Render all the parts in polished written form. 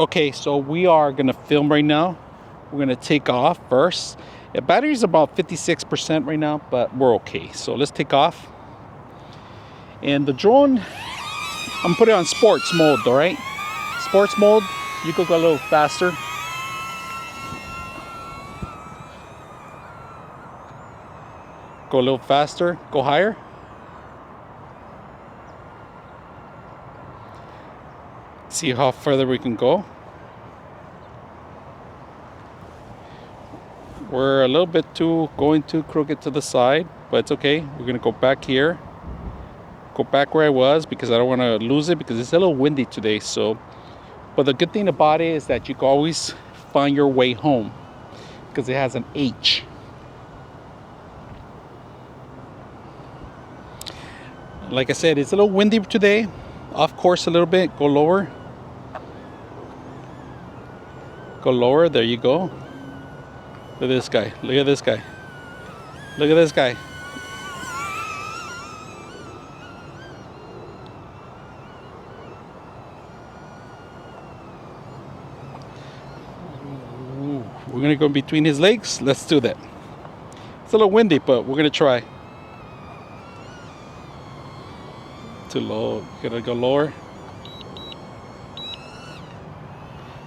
Okay, so we are gonna film right now. We're gonna take off first. The battery's about 56% right now, but we're okay. So let's take off. And the drone, I'm putting it on sports mode, all right? Sports mode, you could go a little faster. Go a little faster, go higher. See how further we can go. We're a little bit going too crooked to the side, but it's okay. We're gonna go back here. Go back where I was because I don't want to lose it because it's a little windy today. So, but the good thing about it is that you can always find your way home because it has an H. Like I said, it's a little windy today. Off course a little bit. Go lower. Go lower. There you go. Look at this guy. Look at this guy. Look at this guy. Ooh, we're gonna go between his legs. Let's do that. It's a little windy, but we're gonna try. Too low. Gonna go lower.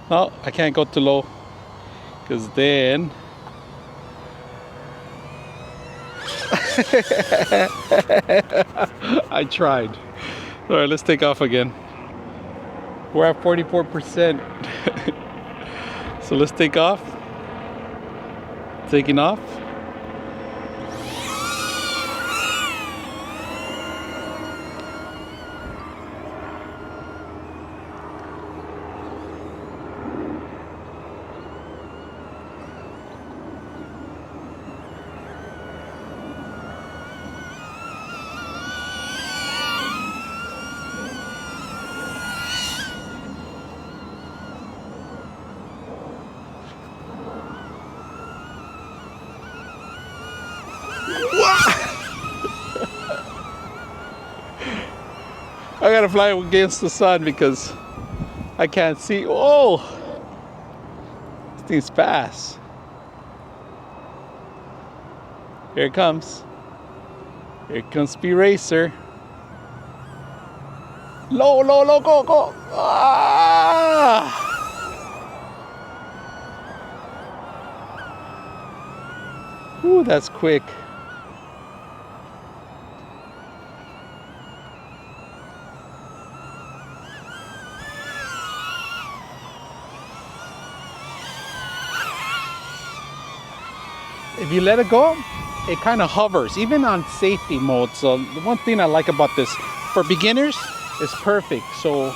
No, I can't go too low because then I tried. All right, let's take off again. We're at 44%. So let's take off. Taking off. I gotta fly against the sun because I can't see. Oh, this thing's fast. Here it comes. Here comes Speed Racer. Low, low, low, go, go. Ah! Ooh, that's quick. If you let it go, it kind of hovers, even on safety mode. So the one thing I like about this, for beginners, it's perfect. So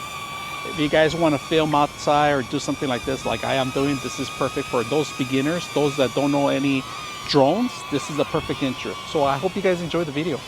if you guys want to film outside or do something like this, like I am doing, this is perfect for those beginners, those that don't know any drones. This is a perfect intro. So I hope you guys enjoy the video.